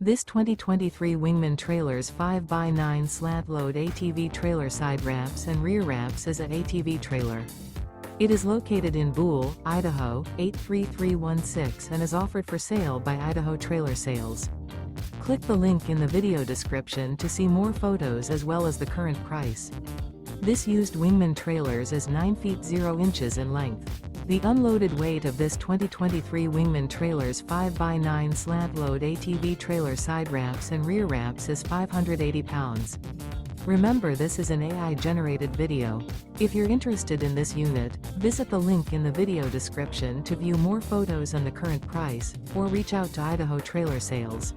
This 2023 Wingman Trailers 5x9 slant-load ATV trailer side wraps and rear wraps is an ATV trailer. It is located in Buhl, Idaho, 83316 and is offered for sale by Idaho Trailer Sales. Click the link in the video description to see more photos as well as the current price. This used Wingman trailers is 9 feet 0 inches in length. The unloaded weight of this 2023 Wingman Trailers 5x9 slant-load ATV trailer side wraps and rear wraps is 580 pounds. Remember, this is an AI-generated video. If you're interested in this unit, visit the link in the video description to view more photos and the current price, or reach out to Idaho Trailer Sales.